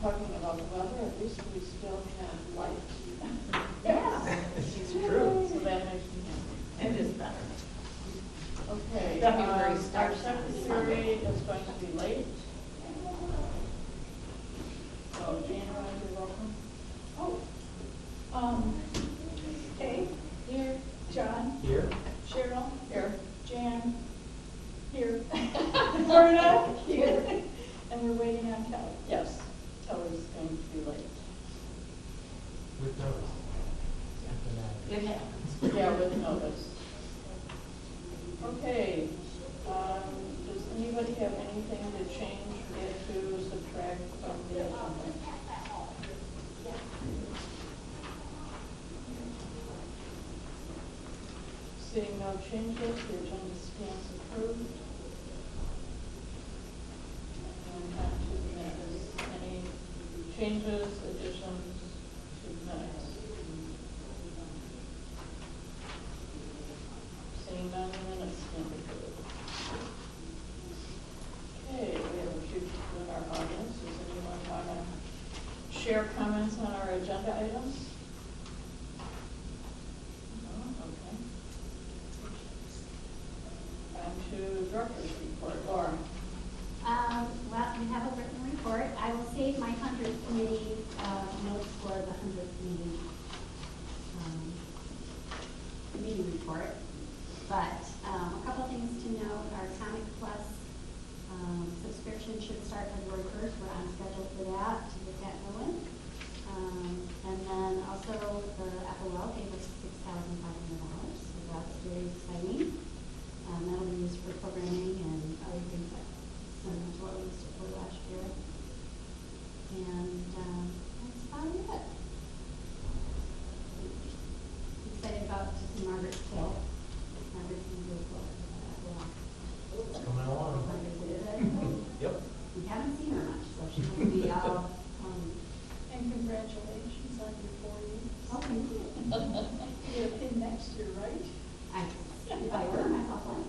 talking about the weather, at least we still have light. Yeah, It's true. So that makes me happy. it is better. Okay, February our starts on secretary is going to be late. So Jane, you want to do roll call? Kay? Here. John? Here. Cheryl? Here. Jan? Here. Verna? Here. And we're waiting on Kelly. Yes, Kelly's going to be late. With notice. After that. It happens. Yeah, with notice. Okay, does anybody have anything to change, add to, subtract from the agenda? Seeing no changes, the agenda stands approved. And on to the minutes. Any changes, additions to the minutes? Seeing none, the minutes stand approved. Okay, we have a few people in our audience. Does anyone want to share comments on our agenda items? No? Okay. On to director's report. Laura. Well, we have a written report. I will save my 100th committee notes for the 100th meeting report. But a couple things to note, our Comic Plus subscription should start February 1st. We're on schedule for that to get that going. And then also the FOL gave us $6,500, so that's very exciting. That'll be used for programming and other things like similar to what we used to for last year. And that's about it. Excited about to see Margaret Kill. Margaret's going to do a book for that. It's coming along. Yep. We haven't seen her much, so she will be out. And congratulations on your 4 years. Oh, thank you. You get a pin next year, right? If I order myself one.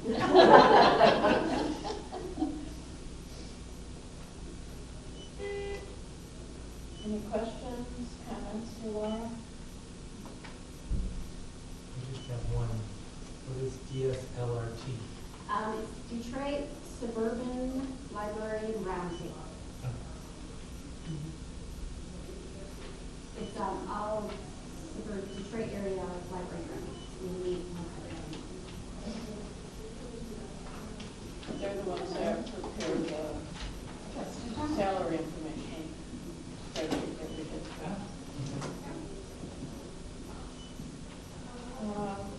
Any questions, comments for Laura? We just have one. What is DSLRT? It's Detroit Suburban Library Roundtable. It's all suburban Detroit area library rooms. We meet once every month. They're the ones that prepare the salary information.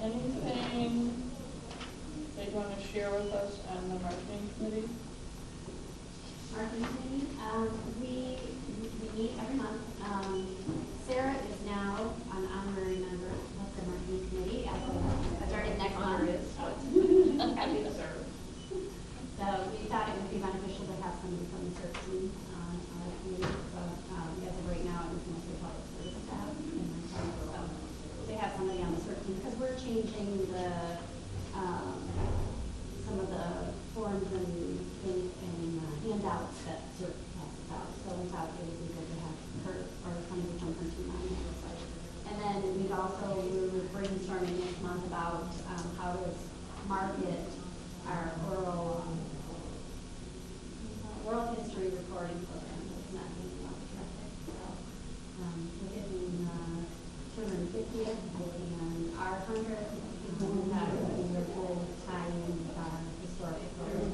Anything they want to share with us on the marketing committee? Marketing committee, we meet every month. Sarah is now an honorary member of the marketing committee. I started next month. Happy to serve. So we thought it would be beneficial to have somebody from the search team on our committee. But as of right now, it was mostly public service staff and myself. So they have somebody on the search team because we're changing the some of the forms and handouts that CERT passes out. So we thought it would be good to have her or somebody from her team on the site. And then we were brainstorming this month about how to market our oral history recording program. It's not being well traffic. So we're getting 250th and our 100th and that would be a full time with our historical program.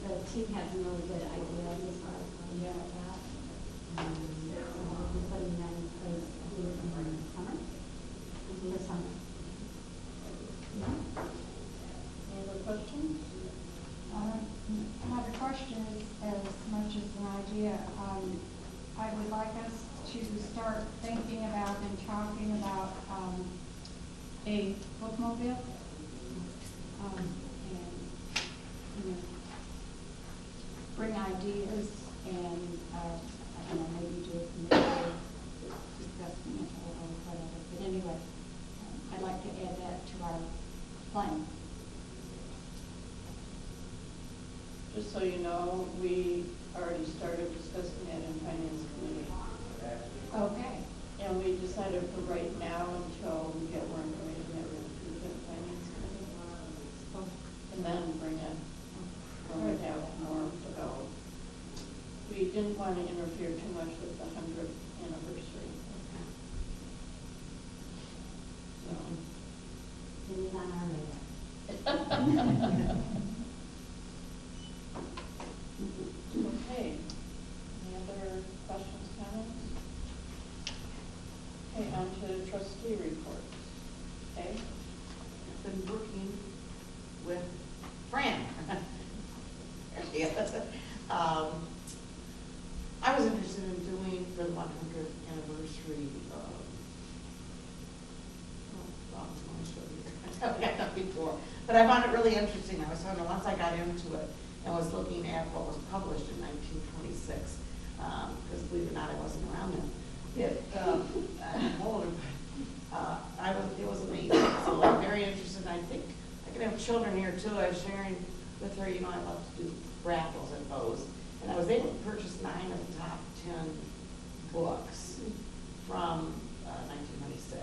The team has some really good ideas as far as how to do that. So we'll be putting that in place I think in the summer. This summer. Any other questions? Not a question as much as an idea. I would like us to start thinking about and talking about a bookmobile. And bring ideas and I don't know, maybe do it discussing it or whatever. But anyway, I'd like to add that to our plan. Just so you know, we already started discussing that in didn't want to interfere too much with the 100th anniversary. So. It is on our radar. Okay, any other questions, comments? Okay, on to trustee reports. Okay, I've been working with Fran. There she is. I was interested in doing the 100th anniversary I've got that before, but I found it really interesting. I was talking, once I got into it and was looking at what was published in 1926, because believe it or not, I wasn't around then. I'm older, but it was amazing. So I'm very interested. I think I can have children here too. I was sharing with her, you know, I love to do raffles and bows, and I was able to purchase 9 of the top 10 books from 1926.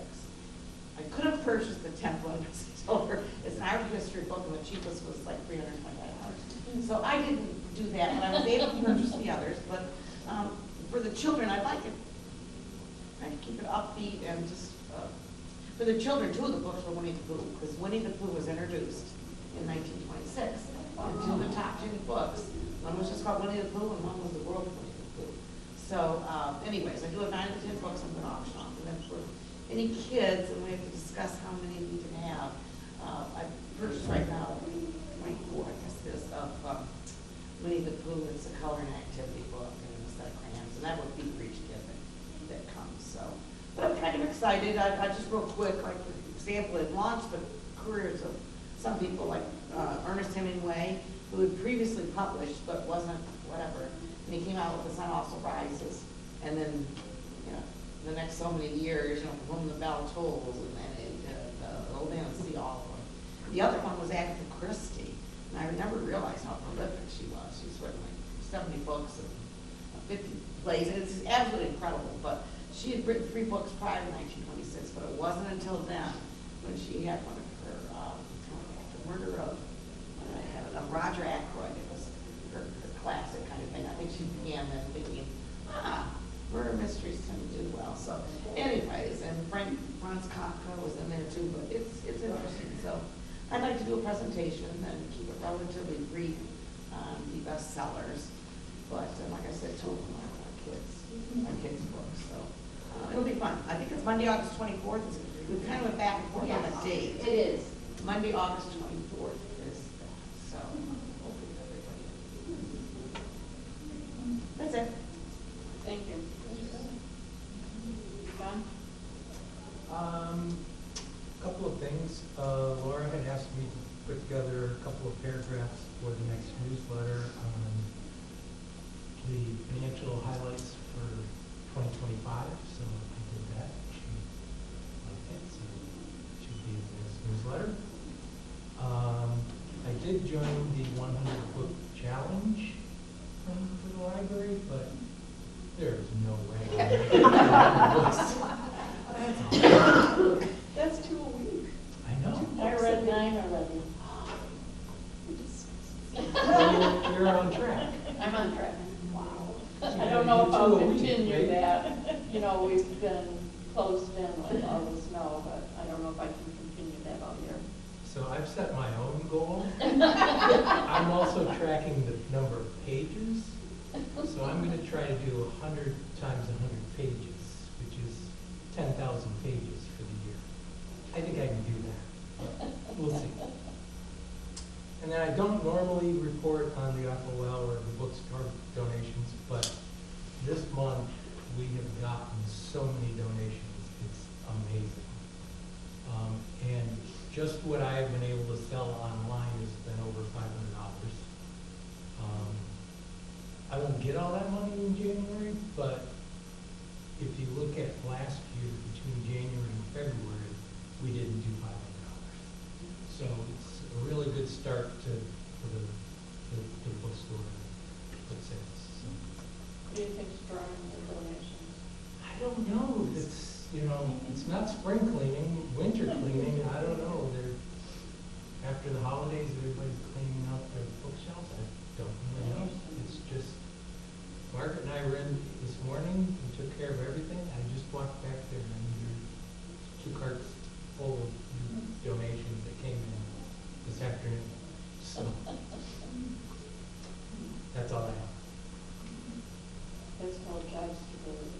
I could have purchased the 10th one, but it's over. It's an art history book, and the cheapest was like $325. So I didn't do that, but I was able to purchase the others. But for the children, I'd like it. I keep it upbeat and just for the children. 2 of the books were Winnie the Pooh, because Winnie the Pooh was introduced in 1926 into the top 10 books. One was just called Winnie the Pooh, and one was The World of Winnie the Pooh. So, anyways, I do have 9 of the 10 books I'm going to auction off, and then for any kids, and we have to discuss how many we can have. I purchased right now 24, I guess it is, of Winnie the Pooh. It's a coloring activity book and a set of crayons, and that would be for each kid that comes. So, but I'm kind of excited. I just real quick, like for example, it launched the careers of some people like Ernest Hemingway, who had previously published but wasn't whatever, and he came out with The Sun Also Rises, and then you know, the next so many years, you know, From Whom the Bell Tolls, and then Old Man and the Sea, all of them. The other one was Agatha Christie, and I never realized how prolific she was. She's written like 70 books and 50 plays, and it's absolutely incredible. But she had written 3 books prior to 1926, but it wasn't until then when she had one of her, the murder of Roger Ackroyd. It was her classic kind of thing. I think she began then thinking, murder mysteries tend to do well. So anyways, and Franz Kafka was in there too, but it's interesting. So I'd like to do a presentation and keep it relatively brief on the bestsellers. But like I said, 2 of them are kids' books. So it'll be fun. I think it's Monday, August 24th. We kind of went back and forth on the date. It is. Monday, August 24th is that. So hopefully everybody. That's it. thank you. John? Couple of things. Laura had asked me to put together a couple of paragraphs for the next newsletter on the financial highlights for 2025. So I did that. She liked it, so it should be in this newsletter. I did join the 100 book challenge for the library, but there's no way I'm making 100 books. That's 2 a week. I know. I read 9 already. Well, you're on track. I'm on track. Wow. I don't know if I'll 2 a week, continue right? that. You know, we've been closed in with all the snow, but I don't know if I can continue that all year. So I've set my own goal. I'm also tracking the number of pages. So I'm going to try to do 100 times 100 pages, which is 10,000 pages for the year. I think I can do that. We'll see. And then I don't normally report on the FOL or the bookstore donations, but this month we have gotten so many donations. It's amazing. And just what I have been able to sell online has been over $500. I won't get all that money in January, but if you look at last year, between January and February, we didn't do $500. So it's a really good start for the bookstore book sales. So, What do you think's drawing the donations? I don't know. It's, you know, it's not spring cleaning, winter cleaning. I don't know. After the holidays, everybody's cleaning out their bookshelves. I don't really know. It's just March Margaret and I were in this morning and took care of everything. I just walked back there and there's 2 carts full of donations that came in this afternoon. So that's all I have. That's called job stability.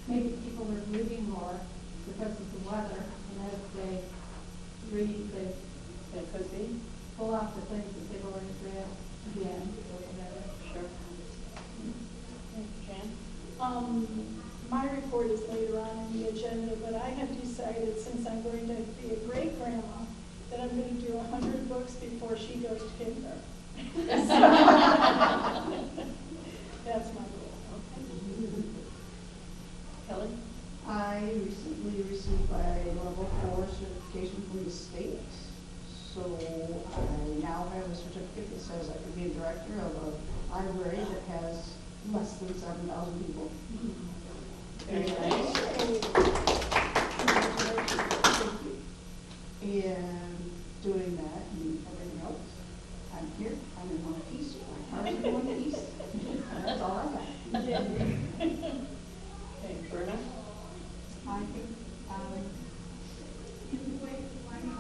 Maybe people are moving more because of the weather, and as they read, they That could be, pull out the things that they've already read again, or whatever. sure. Jan? My report is later on in the agenda, but I have decided, since I'm going to be a great grandma, that I'm going to do 100 books before she goes to kindergarten. That's my goal. Kelly? I recently received my level 4 certification from the state. So I now have a certificate that says I can be a director of a library that has less than 7,000 people. Very nice. And doing that and everything else, I'm here, I'm in one piece, my car's in one piece, and that's all I got. Okay, Berna? I think,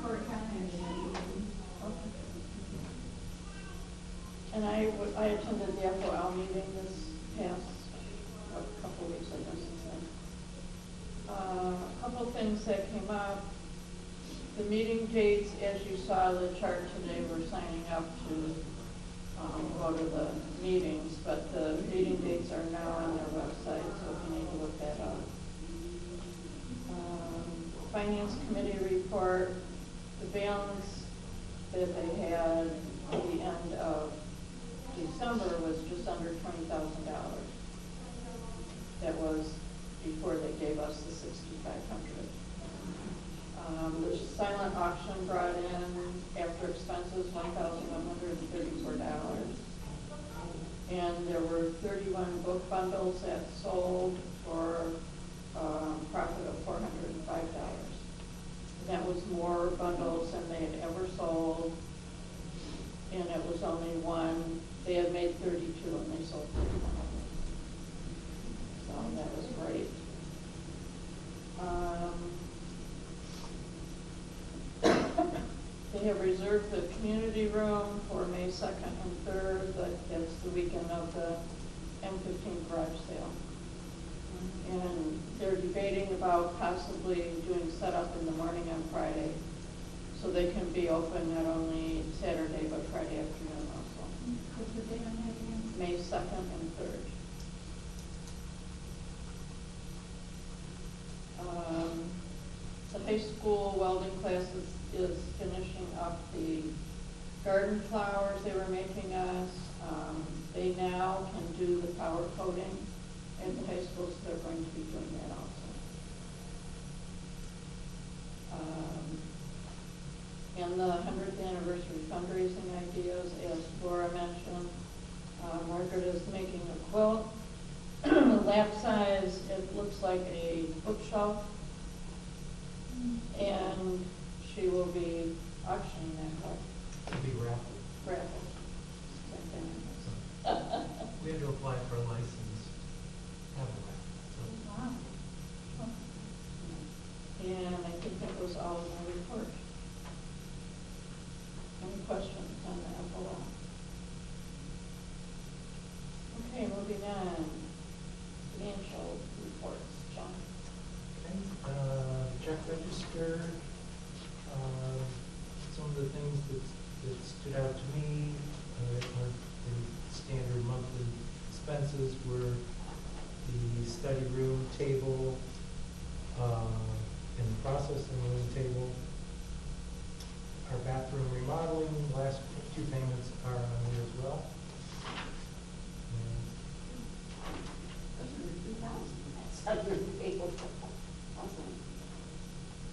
for accounting. And I attended the FOL meeting this past couple of weeks, I guess, since then. A couple of things that came up. The meeting dates, as you saw the chart today, we're signing up to go to the meetings, but the meeting dates are now on their website, so if you need to look that up. Finance committee report, the balance that they had at the end of December was just under $20,000. That was before they gave us the $6,500. The silent auction brought in, after expenses, $1,134. And there were 31 book bundles that sold for a profit of $405. That was more bundles than they had ever sold. And it was only one, they had made 32 and they sold 31 of them. So that was great. They have reserved the community room for May 2nd and 3rd, that's the weekend of the M15 garage sale. And they're debating about possibly doing setup in the morning on Friday, so they can be open not only Saturday, but Friday afternoon also. What's the date on that again? May 2nd and 3rd. The high school welding class is finishing up the garden flowers they were making us. They now can do the powder coating at the high school, so they're going to be doing that also. And the 100th anniversary fundraising ideas, as Laura mentioned, Margaret is making a quilt. Lap size, it looks like a bookshelf. And she will be auctioning that quilt. It'll be raffle. Raffle. We had to apply for a license, have a raffle. Wow. And I think that was all of my report. Any questions on that at all? Okay, moving on. Financial reports, John. Okay, check register, some of the things that stood out to me, that weren't the standard monthly expenses were the study room table, and the processing room table. Our bathroom remodeling, the last 2 payments are on there as well.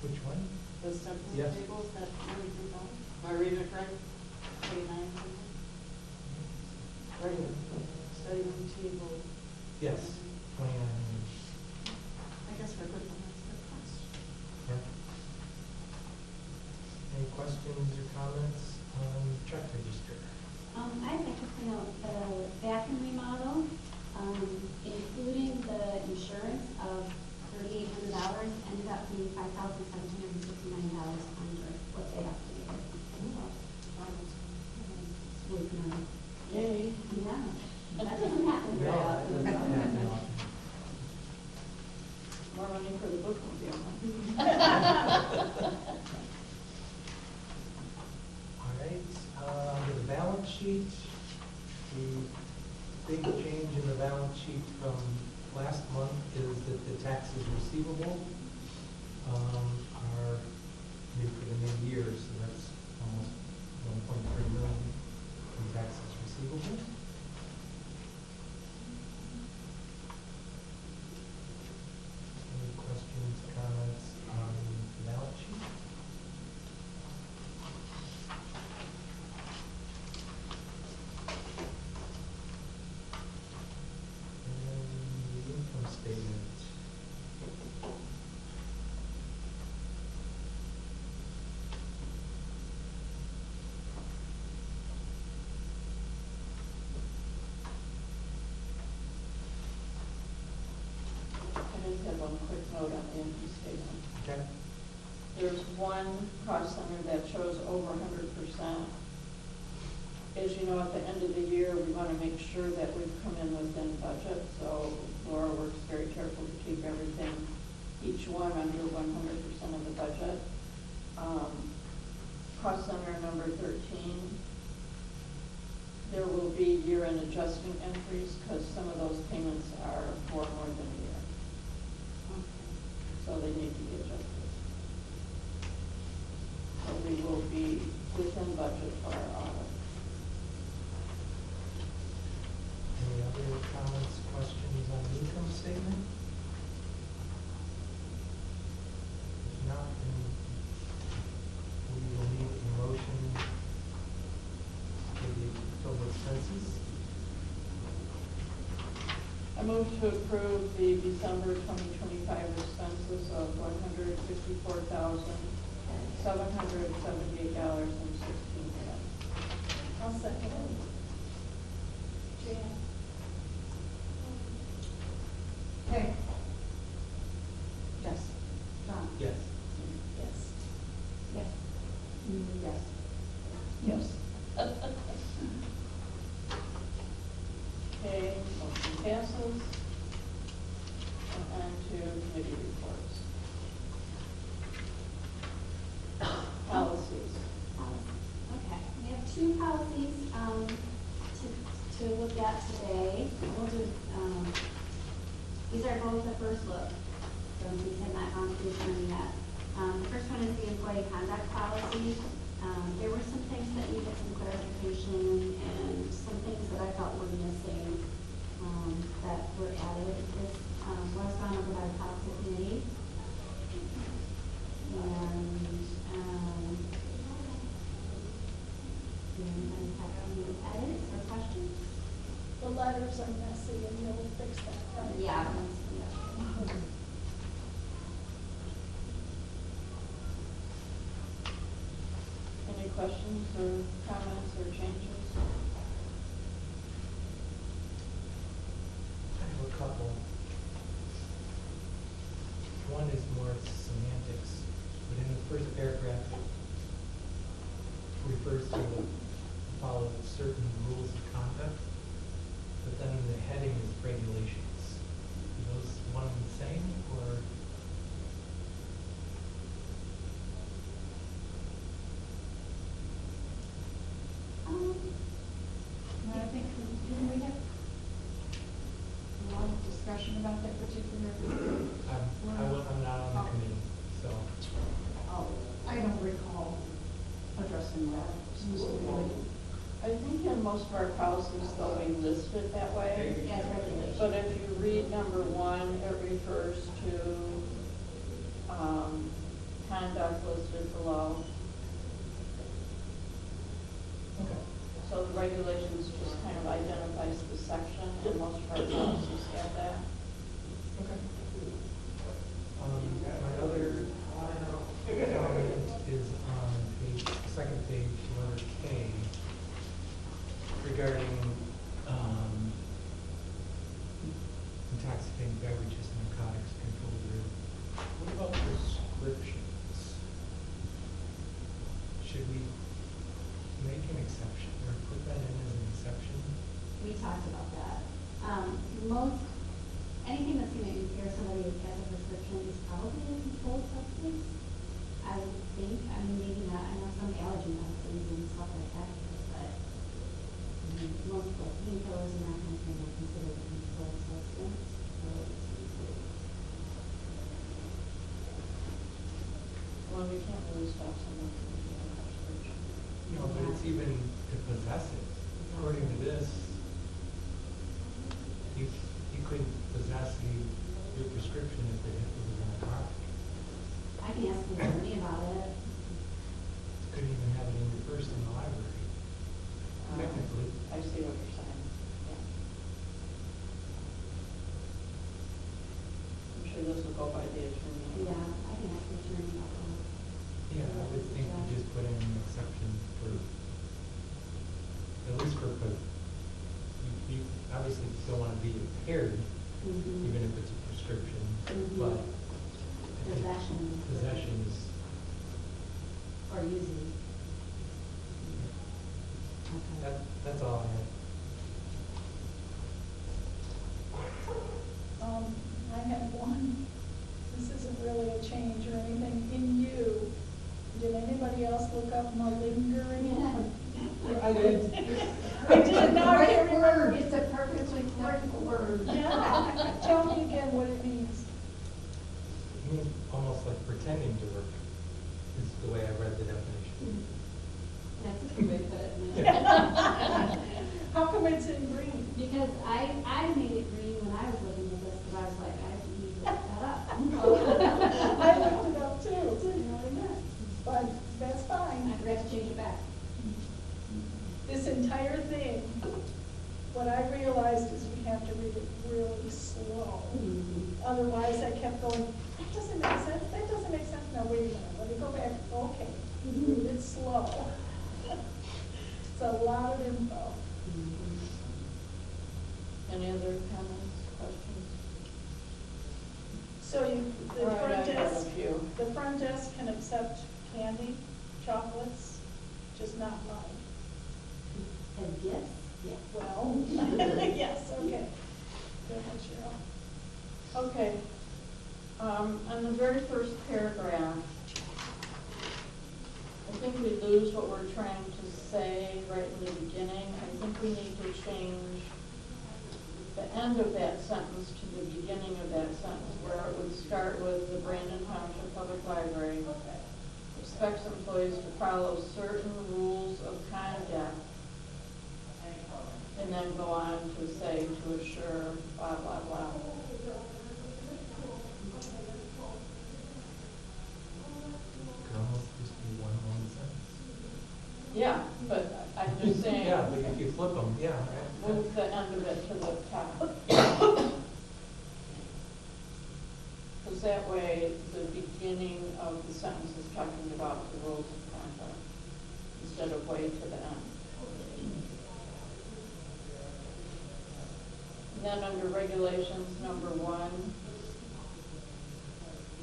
Which one? The simple Yes. tables, that 33,000? Am I reading it correct? 29 something? Regular, study room table. Yes, 29. I guess we're good on that cost. Yeah. Any questions or comments on check register? I'd like to point starting out the bathroom remodel, including the insurance of $3,800, ended up being $5,769 under what they estimated. Sweet money. Yay. Yeah, that doesn't happen very No, often. that doesn't happen often. More money for the bookmobile. All right, under the balance sheet, the big change in the balance sheet from last month is that the taxes receivable are due for the new year, so that's almost 1.3 million in taxes receivable. Any questions, comments on the balance sheet? And the income statement. I just have one quick note on the income statement. Okay. There's one cost center that shows over 100%. As you know, at the end of the year, we want to make sure that we've come in within budget, so Laura works very careful to keep everything, each one under 100% of the budget. Cost center number 13, there will be year-end adjusting entries because some of those payments are for more than a year. So they need to be adjusted. So we will be within budget for our audit. Any other comments, questions on the income statement? If not, then we will need a motion for the total expenses. I move to approve the December 2025 expenses of $154,778.16. I'll second it. Jan? Okay. Yes. John? Yes. Yes. Yes. Yes. Yes. Okay, motion passes. And on to committee reports. Policies. Okay, we have two policies to look at today. We'll do, these are both the first look, so these have not gone through them yet. The first one is the employee conduct policy. There were some things that needed some clarification and some things that I felt were missing that were added. This was gone over by the policy committee. And do you have any edits or questions? The letters are messy and you'll fix that, right? Yeah. Any questions or comments or changes? I have a couple. One is more semantics, but in the first paragraph, it refers to follow certain rules of conduct, but then the heading is regulations. Are those one and the same, or? And I think, didn't we have a lot of discussion about that particular? I'm not on the committee, so. Oh, I don't recall addressing that specifically. I think in most of our policies, though, we list it that way. Yes, regulations. But if you read number 1, it refers to conduct listed below. Okay. So the regulations just kind of identifies the section, and most of our policies have that. Okay. My other comment is on page, second page, letter K, regarding intoxicating beverages, narcotics, controlled drug. What about prescriptions? Should we make an exception or put that in as an exception? We talked about that. Anything that's gonna impair somebody who has a prescription is probably a controlled substance. I would think, I mean, maybe not, I know some allergy medicines and stuff like that, but most like painkillers and that kind of thing are considered a controlled substance. So Well, we can't really stop someone from getting a prescription. No, but it's even to possess it. According to this, you couldn't possess your prescription if it was in a car. I can ask the attorney about it. You couldn't even have it in your purse in the library. Technically. I see what you're saying, yeah. I'm sure this will go by the attorney. Yeah, I can ask the attorney about that. Yeah, I would think you just put in an exception for, at least for, you obviously don't want to be impaired, Mhm. even if it's a prescription, Mhm. but I think possession is, Or using. Okay. that's all I have. I have one, this isn't really a change or anything in you. Did anybody else look up malingering? I did. I did, now I can't remember. It's a perfectly correct word. Yeah, tell me again what it means. It means almost like pretending to work, is the way I read the definition. That's a good way to put it. How come it's in green? Because I made it green when I was looking at this, because I was like, I need to look that up. I looked it up too, but that's fine. I forgot to change it back. This entire thing, what I realized is we have to read it really slow. Otherwise, I kept going, that doesn't make sense, that doesn't make sense. Now, wait a minute, let me go back. Okay, read it slow. It's a lot of info. Any other comments, questions? So the All right, front I have a desk, few. the front desk can accept candy, chocolates, just not money. As gifts? Yeah. Well, yes, okay. Go ahead, Cheryl. Okay, on the very first paragraph, I think we lose what we're trying to say right in the beginning. I think we need to change the end of that sentence to the beginning of that sentence, where it would start with the Brandon Township Public Library expects employees to follow certain rules of conduct, and then go on to say to assure blah, blah, blah. Could almost just be one long sentence. Yeah, but I'm just saying. Yeah, but if you flip them, yeah. Move the end of it to the top. Because that way, the beginning of the sentence is talking about the rules of conduct, instead of way to the end. And then under regulations, number 1,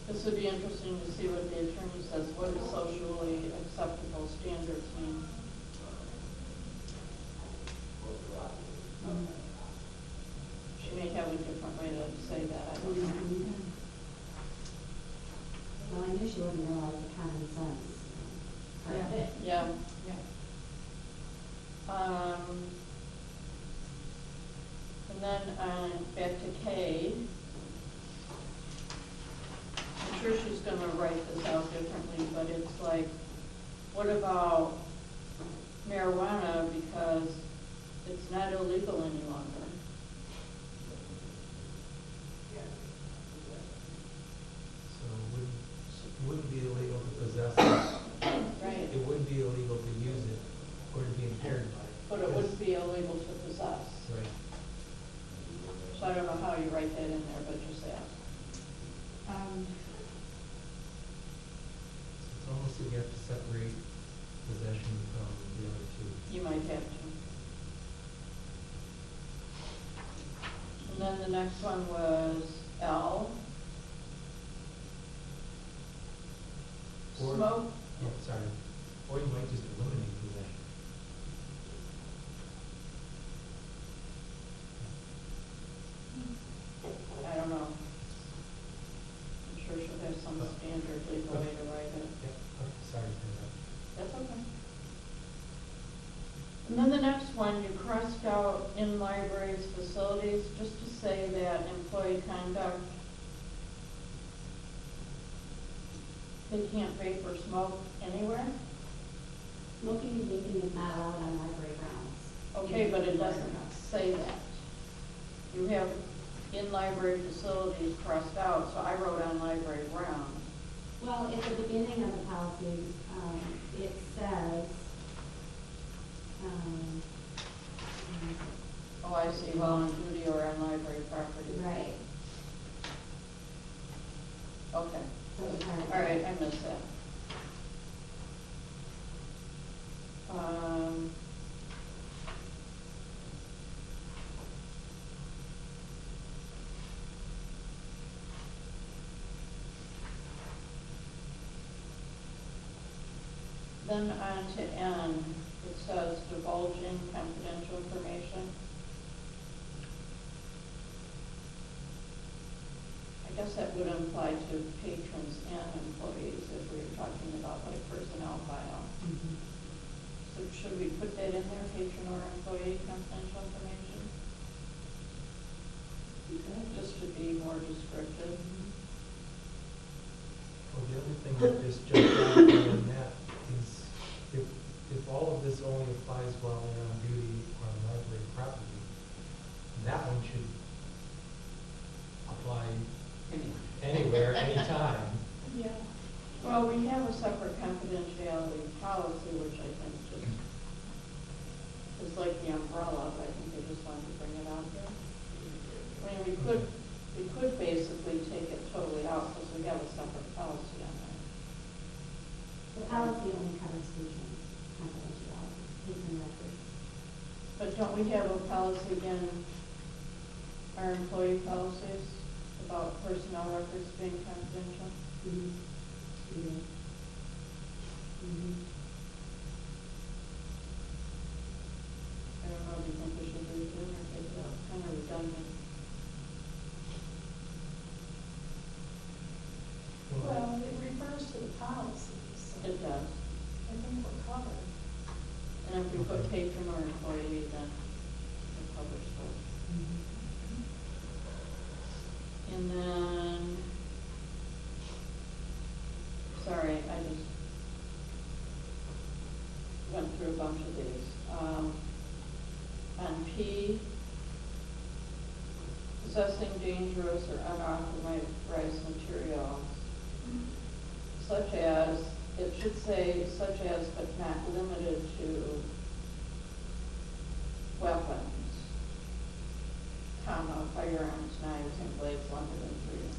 this would be interesting to see what the attorney says. What does socially acceptable standards mean? She may have a different way to say that, I don't know. Well, I knew she wouldn't realize the common sense. Yeah. And then back to K. I'm sure she's going to write this out differently, but it's like, what about marijuana because it's not illegal any longer? So it wouldn't be illegal to possess it. Right. It would be illegal to use it or to be impaired by it. But it wouldn't be illegal to possess. Right. So I don't know how you write that in there, but just ask. It's almost like you have to separate possession from the other two. You might have to. the next one was L. Or- Smoke, Oh, sorry. Or you might just eliminate possession. I don't know. I'm sure she'll have some standard legal way to write it. Yeah, okay, sorry for that. That's okay. And then the next one, you crossed out in libraries, facilities, just to say that employee conduct, they can't vape or smoke anywhere. Smoking and vaping is not allowed on library grounds. Okay, but it doesn't say that. You have in library facilities crossed out, so I wrote on library grounds. Well, at the beginning of the policy, it says, Oh, I see, while on duty or on library property. right. Okay, So it's kind of- all right, I missed that. Then on to N, it says divulging confidential information. I guess that would apply to patrons and employees if we were talking about like personnel file. Mhm. So should we put that in there, patron or employee confidential information? Okay. Just to be more descriptive. Well, the other thing that just jumped out at me on that is if all of this only applies while they're on duty on library property, that one should apply anywhere, anytime. Yeah. Well, we have a separate confidentiality policy, which I think just is like the umbrella, but I think they just wanted to bring it out here. I mean, we could basically take it totally out because we have a separate policy on that. The policy only covers patrons, confidentiality, patron records. But don't we have a policy in our employee policies about personnel records being confidential? Mhm. Mhm. Mhm. I don't know, do you think we should do it or take it out? It's kind of redundant. Well, it refers to the policies, so It does. I think we're covered. And if we put patron or employee, then it covers both. And then, sorry, I just went through a bunch of these. On P, possessing dangerous or unauthorized materials, such as, it should say such as but not limited to weapons, comma, firearms, knives, and blades longer than 3 inches.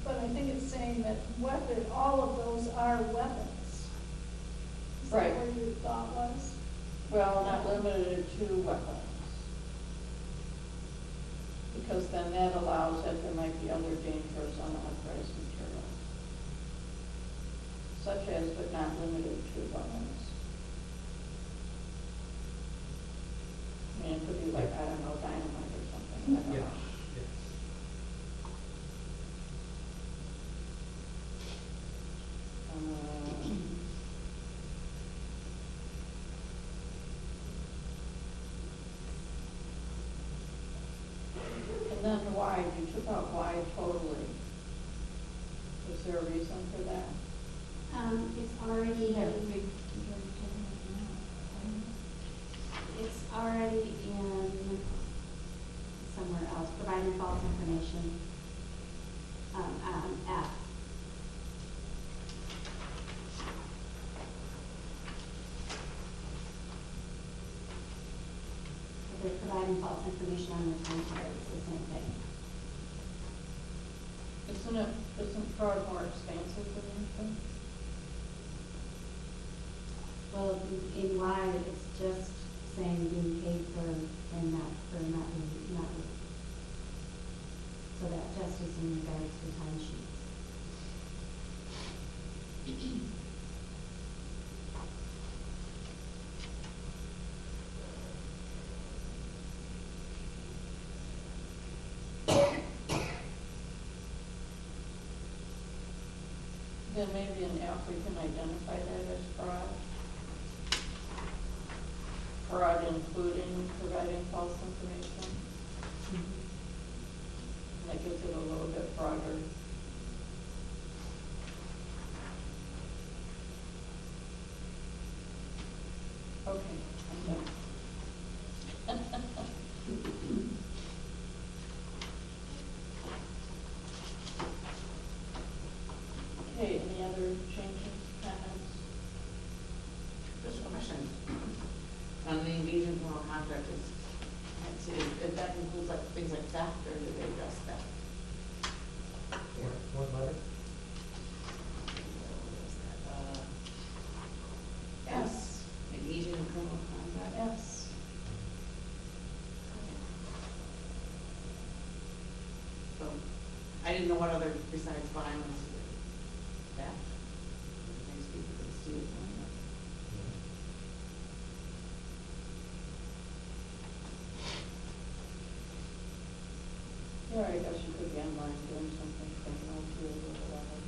But I think it's saying that all of those are weapons. Is Right. that what your thought was? Well, not limited to weapons. Because then that allows that there might be other dangerous unauthorized materials. Such as but not limited to weapons. I mean, it could be like, I don't know, dynamite or something, I don't Yeah. know. Yes. And then why, you took out why totally. Was there a reason for that? It's already, it's already in somewhere else, providing false information, F. If they're providing false information on their time card, it's the same thing. Isn't fraud more expansive than anything? Well, in Y, it's just saying being paid for and not so that just is in regards to time sheets. Then maybe in F we can identify that as fraud. Fraud including providing false information. That gives it a little bit broader. Okay, I'm done. Okay, any other changes, comments? Just a question. On the engagement criminal contract, let's see, if that includes like things like theft, or do they address that? What letter? S, engaging in criminal conduct. Yes. So, I didn't know what other, besides violence, theft. Things people could steal from you. Yeah, I guess you could be online doing something criminal too, or whatever.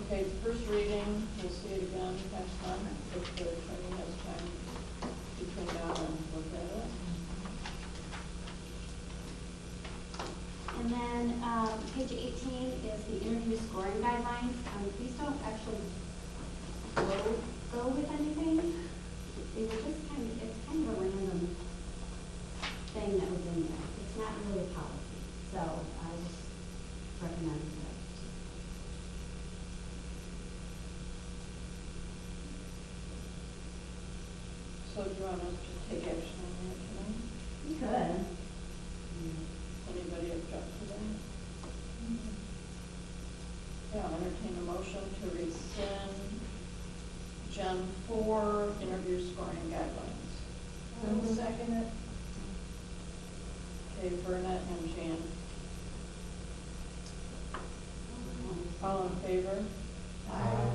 Okay, it's first reading, we'll see it again next month, if the attorney has time between now and look at it. And then, page 18 is the interview scoring guidelines. These don't actually go with anything. They were just it's kind of a random thing that was in there. It's not really a policy, so I just recommend it. So do you want us to take action on that tonight? You could. Anybody object to that? Yeah, I'll entertain a motion to rescind Gen 4 interview scoring guidelines. I will second it. Okay, Burnett and Jan. All in favor? Aye.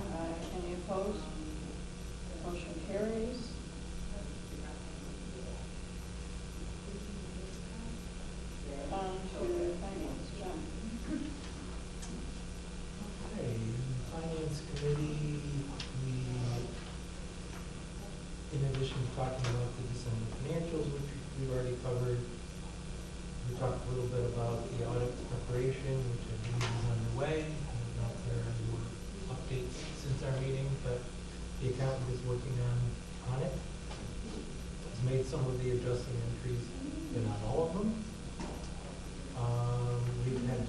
Any opposed? Motion carries. On to finance, John. Okay, Finance Committee, in addition to talking about the December financials, which we've already covered, we talked a little bit about the audit preparation, which I believe is underway. I don't know if there are any more updates since our meeting, but the accountant is working on it. Has made some of the adjusting entries, but not all of them. We've had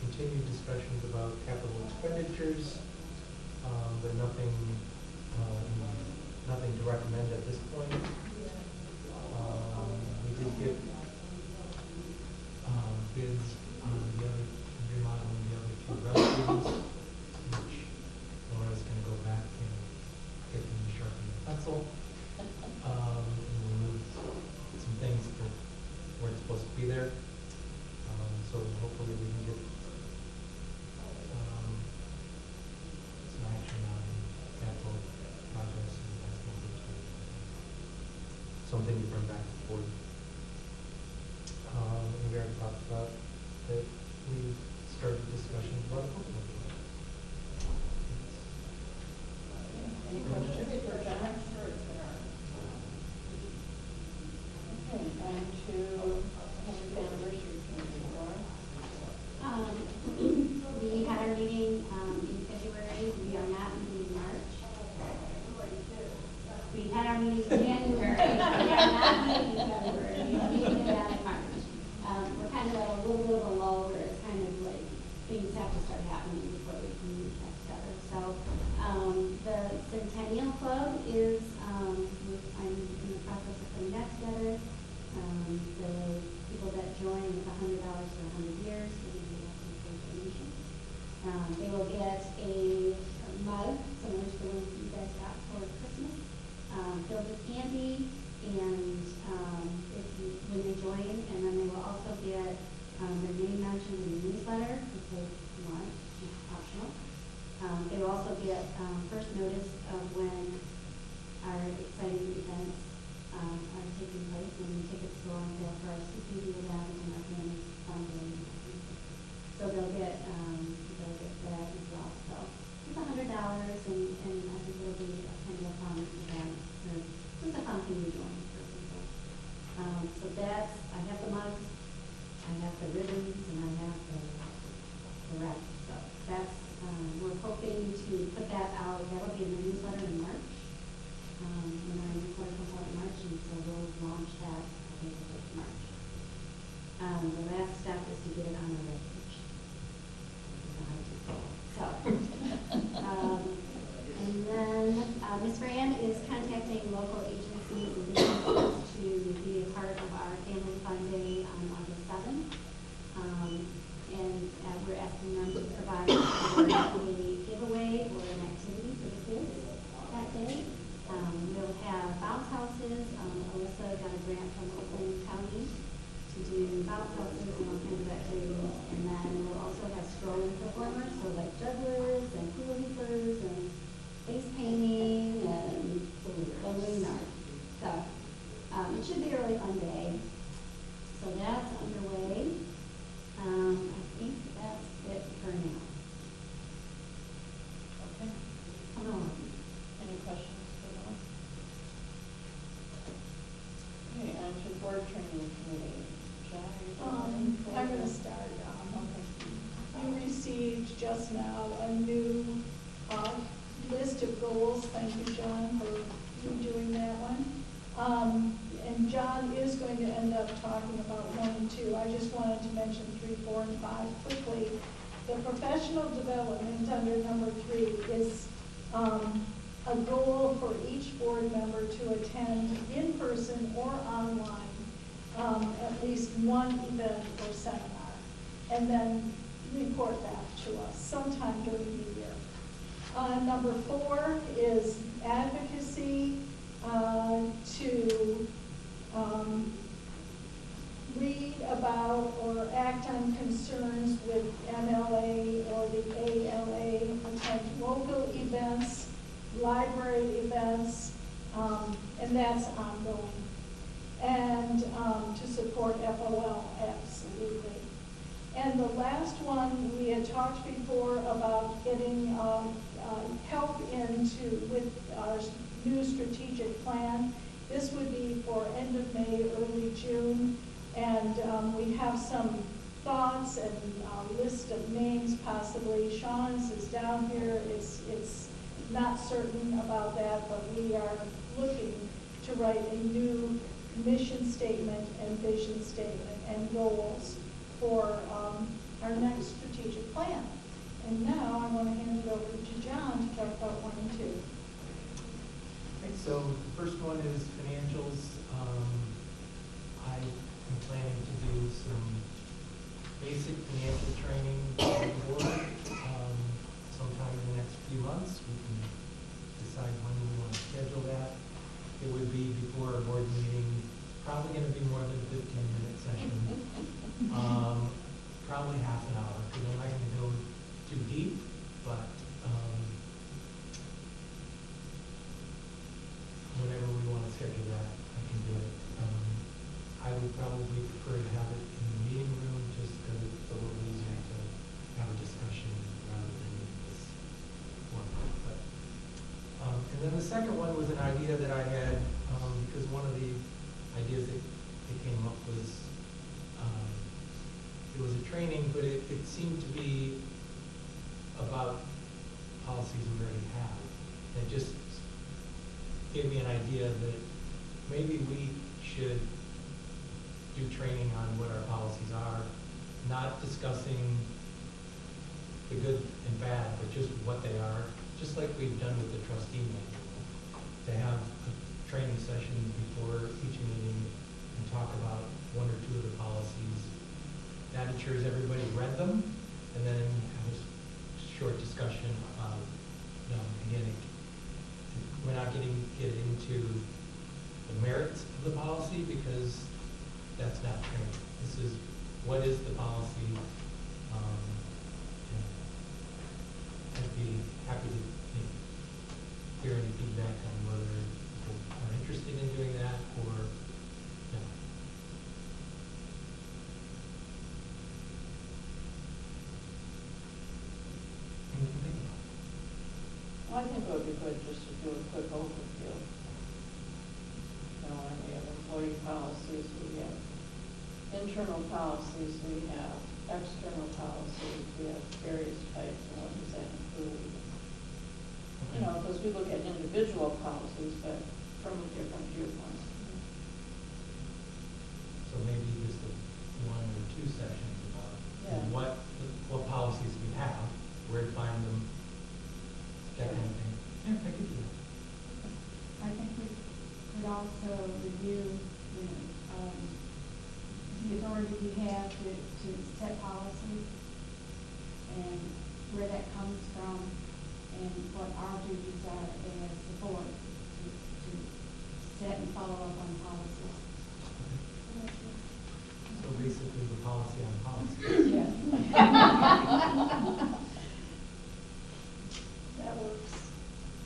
continued discussions about capital expenditures, but nothing to recommend at this point. We did get bids on the other, remodeling the other two restrooms, which Laura's gonna go back and get them to sharpen the pencil. And remove some things that weren't supposed to be there. So hopefully we can get some action on capital projects in the next month or two. Something to bring back to the board. And we already talked about that we started discussions about a book. Any questions for John? Okay, on to 100th anniversary committee, Laura. We had our meeting in February. We are not meeting in March. We had our meeting in January. We are not meeting in February. We're meeting again in March. We're kind of at a little bit of a lull where it's kind of like things have to start happening before we can meet back together. So the Centennial Club is, I'm in the process of putting that together. The people that join with $100 for 100 years, they will get a mug, similar to the ones you guys got filled with candy, and if you, when they join, and then they will also get their name mentioned in the newsletter, if they want, it's optional. They will also get first notice of when our exciting events are taking place, and tickets go on sale for our CPD event and our family fun day. So they'll get that as well. So it's $100, and I think it'll be a kind of a fun event. It's a fun thing to join for people. So that's, I have the mugs, I have the ribbons, and I have the wrap. So that's, we're hoping to put that out. That'll be in the newsletter in March. When our newsletter comes out in March, and so we'll launch that, I think, in March. The last step is to get it on our webpage. So, and then Ms. Rand is contacting local agencies and businesses to be a part of our Family Fun Day on August 7th. And we're asking them to provide a giveaway or an activity for the kids that day. We'll have bounce houses. Alyssa got a grant from Oakland County to do bounce houses and all kinds of activities. And then we'll also have strolling performers, so like jugglers and hula hoopers and face painting and balloon art. So it should be a really fun day. So that's underway. I think that's it for now. Okay. Any questions for us? Okay, on to board training committee. John, I'm going to start. You received just now a new list of goals. Thank you, John, for you doing that one. And John is going to end up talking about 1 and 2. I just wanted to mention 3, 4, and 5 quickly. The professional development under number 3 is a goal for each board member to attend in person or online at least one event or seminar, and then report back to us sometime during the year. Number 4 is advocacy to read about or act on concerns with MLA or the ALA, attend local events, library events, and that's ongoing. And to support FOL, absolutely. And the last one, we had talked before about getting help with our new strategic plan. This would be for end of May, early June, and we have some thoughts and a list of names possibly. Sean's is down here. It's not certain about that, but we are looking to write a new mission statement and vision statement and goals for our next strategic plan. And now I want to hand it over to John to talk about 1 and 2. Okay, so the first one is financials. I am planning to do some basic financial training for the board sometime in the next few months. We can decide when we want to schedule that. It would be before a board meeting, probably going to be more than a 15-minute session. Probably half an hour, because I'm not going to go too deep, but whenever we want to schedule that, I can do it. I would probably prefer to have it in the meeting room, just because it's a little easier to have a discussion rather than this one. But, and then the second one was an idea that I had, because one of the ideas that came up was, it was a training, but it seemed to be about policies we already have. It just gave me an idea that maybe we should do training on what our policies are, not discussing the good and bad, but just what they are, just like we've done with the trustee manual. To have a training session before each meeting and talk about 1 or 2 of the policies. That ensures everybody read them, and then have a short discussion about them. Again, when not get into the merits of the policy because that's not training. This is, what is the policy? And I'd be happy to hear any feedback on whether people are interested in doing that or no. And we can think about it. Well, I think it would be good just to do a quick overview. You know, and we have employee policies, we have internal policies, we have external policies, we have various types, and what does that include? You know, because we look at individual policies, but from a different viewpoint. So maybe just one or two sections about Yeah. what policies we have, where to find them, that kind of thing. Yeah, I could do that. I think we could also review, you know, the authority we have to set policies and where that comes from and what our duties are as the board to set and follow up on policies. So basically, the policy on policy. Yeah. That works.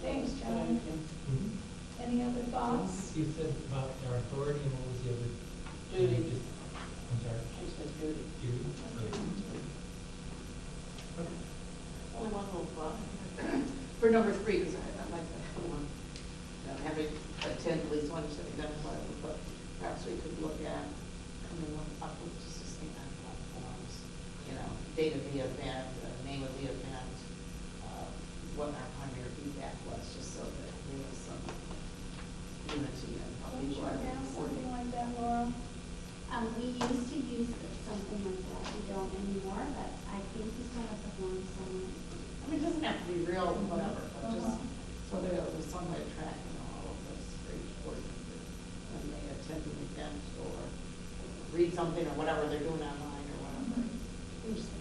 Thanks, John. Thank you. Mm-hmm. Any other thoughts? You said about our authority, and what was the other? Duty. I'm sorry. She said duty. Duty? Okay. Only one little thought. For number 3, because I'd like to have one, having attend at least one city, then whatever, but perhaps we could look at coming up with just a statement on platforms, you know, date of the event, name of the event, what our primary feedback was, just so that there was some unity in how Don't you people are have something reporting. like that, Laura? We used to use something like that, we don't anymore, but I think we still have the form somewhere. I mean, it doesn't have to be real, whatever, but just so there was some way of tracking all of this for each board member when they attend an event or read something or whatever they're doing online or whatever. Interesting.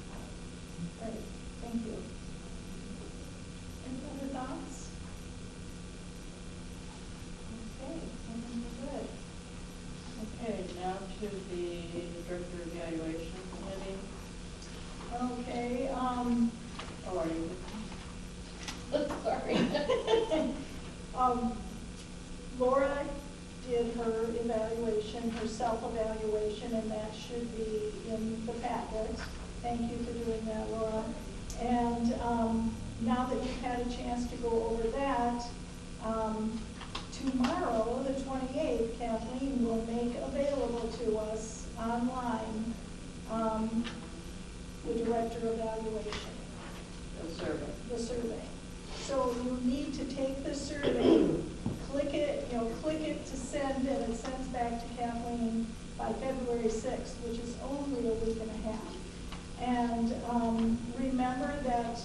Great, thank you. Any other thoughts? Okay, I think we're good. Okay, now to the Director Evaluation Committee. Okay, How are you? Sorry. Laura did her evaluation, her self-evaluation, and that should be in the packet. Thank you for doing that, Laura. And now that you've had a chance to go over that, tomorrow, the 28th, Kathleen will make available to us online the director evaluation, The survey. the survey. So you need to take the survey, click it to send, and it sends back to Kathleen by February 6th, which is only a week and a half. And remember that,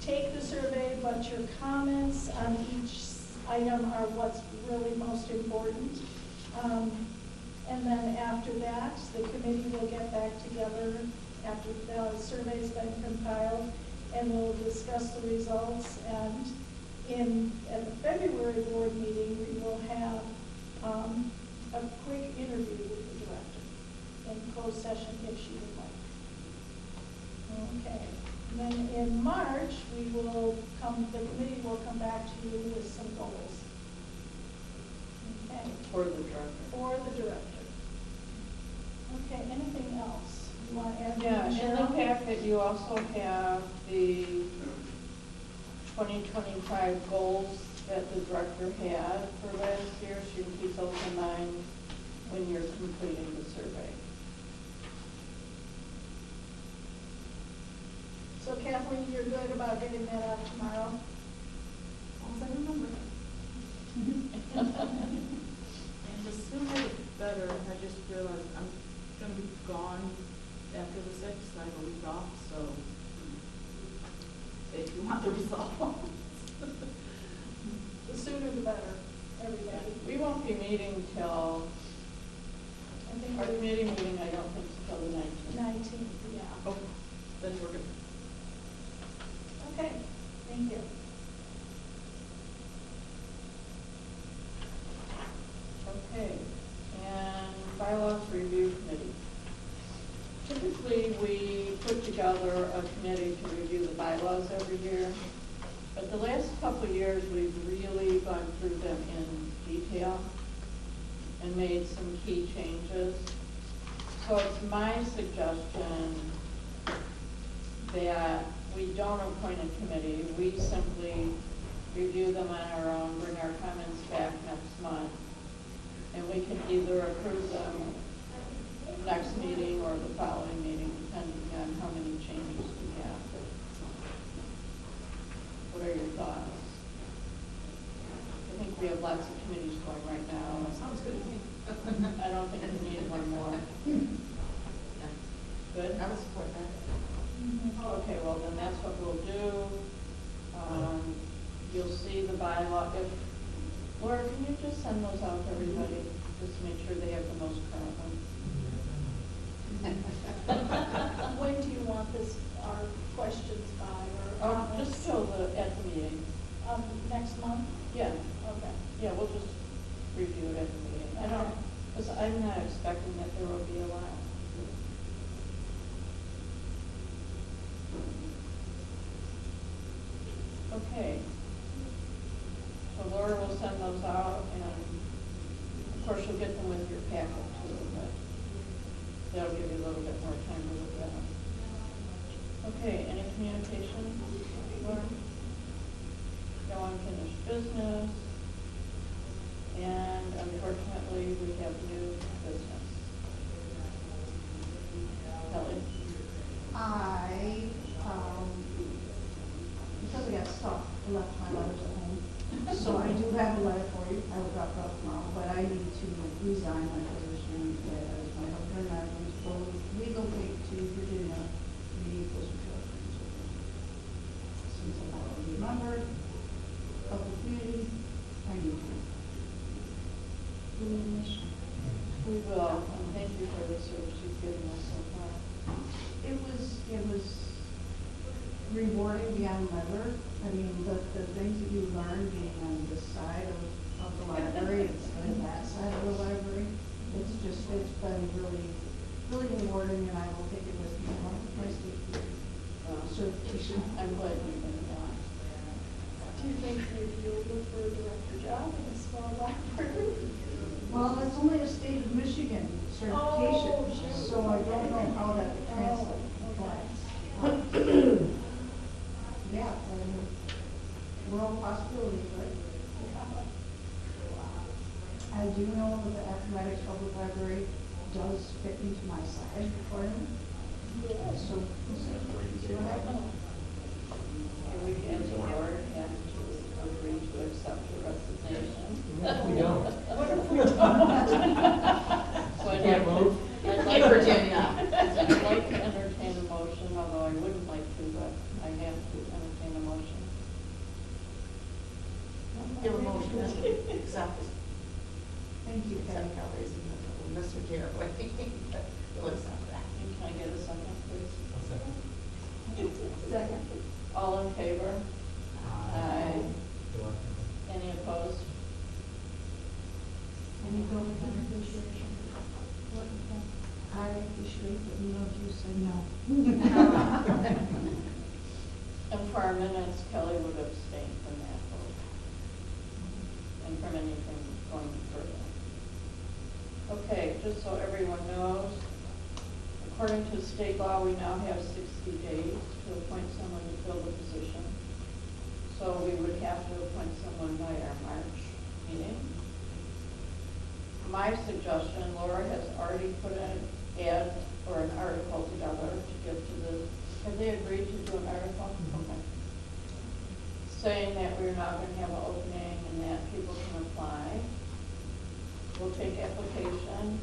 take the survey, but your comments on each item are what's really most important. And then after that, the committee will get back together after the survey's been compiled, and we'll discuss the results. And at the February board meeting, we will have a quick interview with the director in closed session if she would like. Okay. And then in March, the committee will come back to you with some goals. Okay. For the director. For the director. Okay, anything else you want to add? Yeah, in the Cheryl? packet, you also have the 2025 goals that the director had for last year. So you can keep those in mind when you're completing the survey. So Kathleen, you're good about getting that out tomorrow? As I remember. And the sooner the better. I just realized I'm gonna be gone after the 6th. I have a week off, so if you want the results. The sooner the better, everybody. We won't be meeting till, I think our we're committee meeting, I don't think is till the 19th. 19th, yeah. Oh, then we're good. Okay, thank you. Review Committee. Typically, we put together a committee to review the bylaws every year, but the last couple of years, we've really gone through them in detail and made some key changes. So it's my suggestion that we don't appoint a committee, we simply review them on our own, bring our comments back next month, and we can either approve them next meeting or the following meeting, depending on how many changes we have. What are your thoughts? I think we have lots of committees going right now. Sounds good to me. I don't think we need one more. Good? I would support that. Okay, well, then that's what we'll do. You'll see the bylaw. If, Laura, can you just send those out to everybody, just to make sure they have the most current one? When do you want this, our questions by, or Oh, comments? just till at the meeting. Next month? Yeah, Okay. yeah, we'll just review it at the meeting. I don't, because I'm not expecting that there will be a lot. Okay. So Laura will send those out, and of course you'll get them with your packet too, but that'll give you a little bit more time to look at them. Okay, any communication, Laura? No unfinished business, and unfortunately, we have new business. Kelly? Because I got stuck, I left my letters at home. So I do have a letter for you, I will drop it off tomorrow, but I need to resign my position as my husband and I was told relocate to Virginia to be closer to our friends. Since I'm not already a member of the community, I need to. We will, and thank you for the service you've given us so far. It was rewarding beyond measure. I mean, the things that you learn being on this side of the library instead of that side of the library, it's been really, really rewarding, and I will take it with me on my state certification. I'm glad you did that. Do you think you'll look for a director job in a small library? Well, it's only a state of Michigan certification, Oh, sure. so I don't know how that would translate. Okay. Yeah, I mean, we're all possibilities, right? I do know that the Appomattox Public Library does fit into my size requirement, Yeah. so we'll see what happens. And we can, Laura, have to agree to accept your resignation. We don't. What if we don't? So I'd Can't like vote? to, I'd like In Virginia. I'd like to entertain a motion, although I wouldn't like to, but I have to entertain a motion. Give a motion to accept. Thank you, Patty. Accept Kelly's and Mr. Garrett. We'll accept that. And can I get a second, please? I'll second. Second. All in favor? Aye. You're welcome. Any opposed? Any go with the negotiation? I appreciate that you know you said no. And for our minutes, Kelly would abstain from that vote. And from anything going further. Okay, just so everyone knows, according to state law, we now have 60 days to appoint someone to fill the position. So we would have to appoint someone by our March meeting. My suggestion, Laura has already put an ad or an article together to give to the, have they agreed to do an article? Okay. Saying that we're not going to have an opening and that people can apply. We'll take application.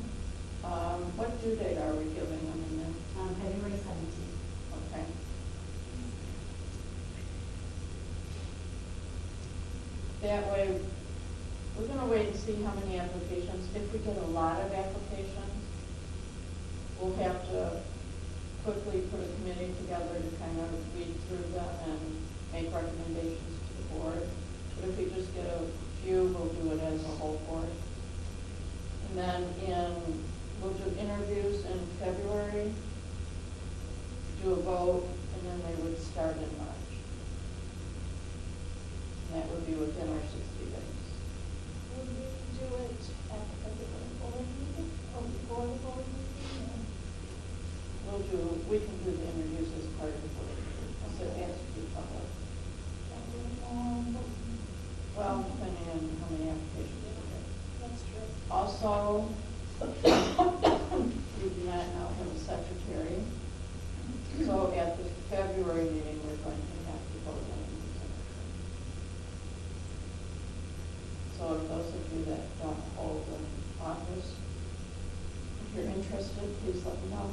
What due date are we giving them in there? February 17th. Okay. That way, we're gonna wait and see how many applications. If we get a lot of applications, we'll have to quickly put a committee together to kind of read through them and make recommendations to the board. But if we just get a few, we'll do it as a whole board. And then we'll do, in interviews in February, do a vote, and then they would start in March. And that would be within our 60 days. Would we do it at the February board meeting, or before the board meeting? We can do the interviews as part of the board meeting, so it has to be public. Well, depending on how many applications we get. That's true. Also, we do not now have a secretary. So at the February meeting, we're going to have to vote on a new secretary. So if those of you that don't hold the office, if you're interested, please let me know.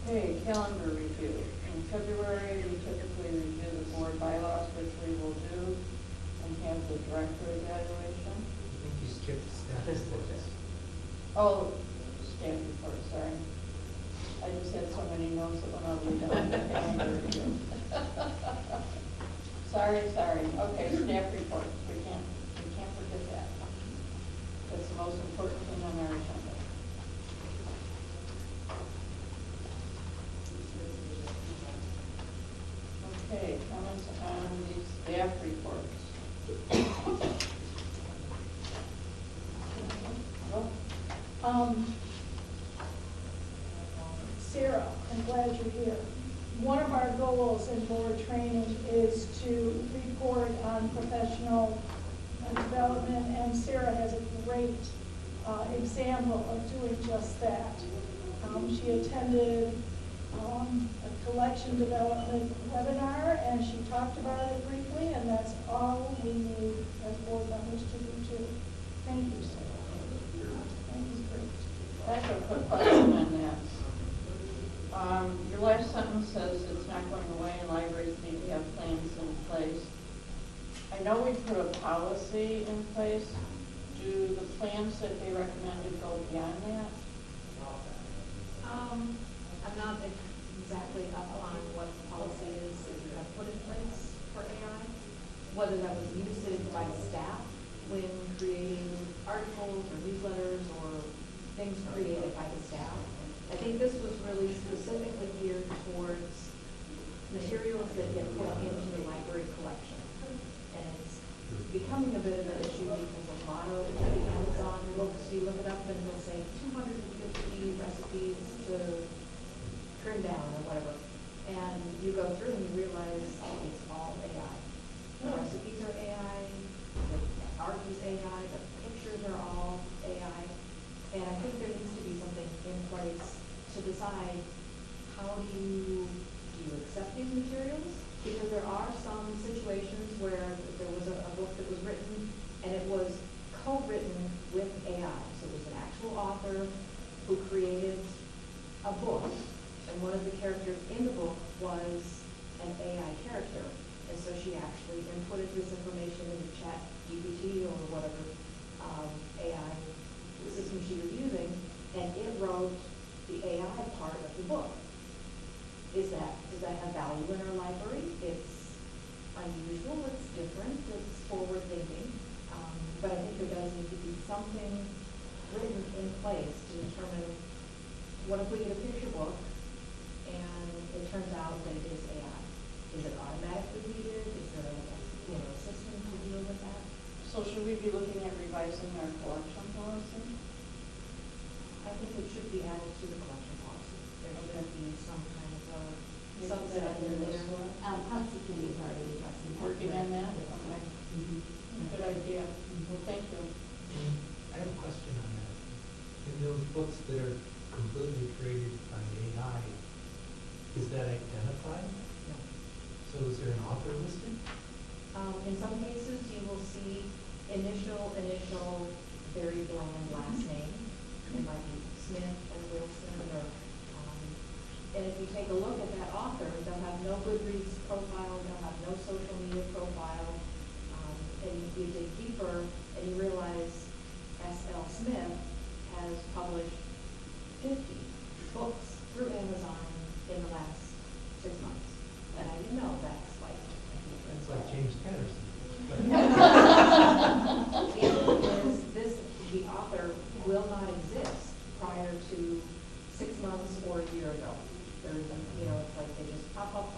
Okay, calendar review. In February, we typically review the board bylaws, which we will do, and have the director evaluation. I think you skipped status reports. Oh, staff report, sorry. I just had so many notes that went all the way down to calendar review. Sorry. Okay, staff report. We can't forget that. That's the most important thing on our agenda. Okay, comments on the staff reports. Sarah, I'm glad you're here. One of our goals in board training is to report on professional development, and Sarah has a great example of doing just that. She attended a collection development webinar, and she talked about it briefly, and that's all we need as board members to do too. Thank you, Sarah. Thank you, great. I have a quick question on that. Your last sentence says it's not going away and libraries need to have plans in place. I know we put a policy in place. Do the plans that they recommended go beyond that? I'm not exactly up on what the policy is that you have put in place for AI, whether that was usage by staff when creating articles or newsletters or things created by the staff. I think this was really specifically geared towards materials that get put into the library collection. And it's becoming a bit of an issue because a lot of Amazon books, you look it up and it'll say 250 recipes to trim down or whatever. And you go through and you realize it's all AI. The recipes are AI, the art is AI, the pictures are all AI. And I think there needs to be something in place to decide how do you accept these materials? Because there are some situations where there was a book that was written and it was co-written with AI. So it was an actual author who created a book, and one of the characters in the book was an AI character. And so she actually inputted this information into ChatGPT or whatever AI system she was using, and it wrote the AI part of the book. Does that have value in our library? It's unusual, it's different, it's forward thinking, but I think there does need to be something written in place to determine what if we get a picture book and it turns out that it is AI? Is it automatically needed? Is there a system to deal with that? So should we be looking at revising our collection policy? I think it should be added to the collection policy. There should be some kind of subset in there. Policy committee is already addressing that. Working on that? Okay. Good idea. Well, thank you. I have a question on that. In those books that are completely created by AI, is that identified? No. So is there an author listed? In some cases, you will see initial, very bland last name. It might be Smith or Wilson or, and if you take a look at that author, they'll have no Goodreads profile, they'll have no social media profile, and you dig deeper and you realize S.L. Smith has published 50 books through Amazon in the last 6 months. And I didn't know that's like. That's like James Patterson.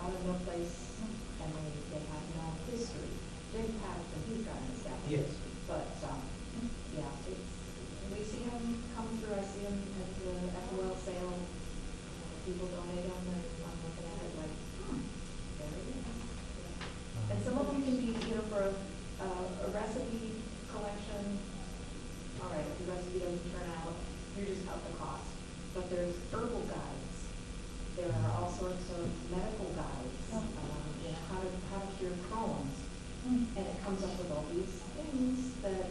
out of no place, and they have no history. Jim Patterson, he's got an established Yes. history, but, yeah, it's, we see them come through, I see them at the FOL sale, people donate them, and I'm looking at it like, there it is. And some of them can be, you know, for a recipe collection, all right, if the recipe doesn't turn out, you're just up the cost. But there's herbal guides, there are all sorts of medical guides, you know, how to cure Crohn's. And it comes up with all these things that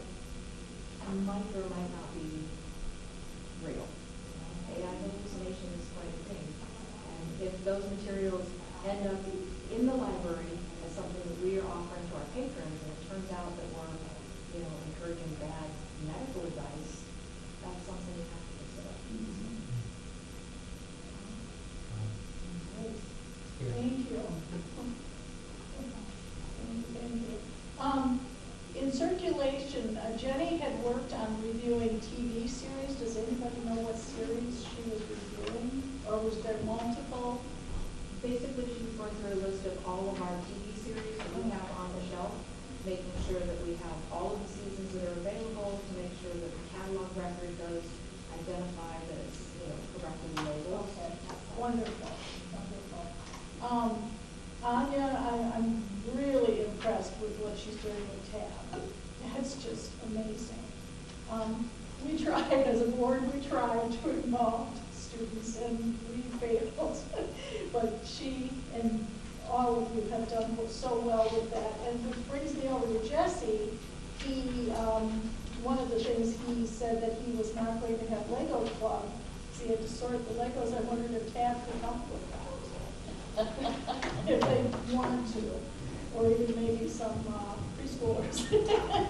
might or might not be real. AI hallucination is quite a thing. And if those materials end up in the library as something that we are offering to our patrons, and it turns out that we're, you know, encouraging bad medical advice, that's something you have to consider. Thank you. Thank you. In circulation, Jenny had worked on reviewing TV series. Does anybody know what series she was reviewing? Or was there multiple? Basically, she's going through a list of all of our TV series that we have on the shelf, making sure that we have all of the seasons that are available, to make sure that the catalog record does identify that it's, you know, correctly labeled. Okay, wonderful, wonderful. Anya, I'm really impressed with what she's doing with TAB. That's just amazing. We tried, as a board, we tried to involve students and we failed. But she and all of you have done so well with that. And which brings me over to Jesse. He, one of the things he said that he was not going to have Lego Club, because he had to sort the Legos. I wondered if TAB could help with that. If they wanted to, or even maybe some preschoolers.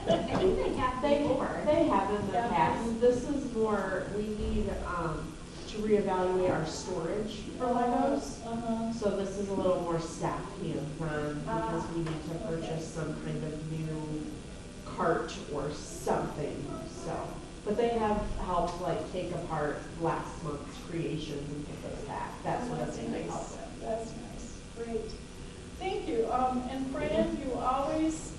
I think they have before. They have in the Yeah. past. This is more, we need to reevaluate our storage for Legos. So this is a little more staff hands-on because we need to purchase some kind of new cart or something, so. But they have helped like take apart last month's creations and put those back. That sort of thing they help with. That's nice, great. Thank you. And Fran, you always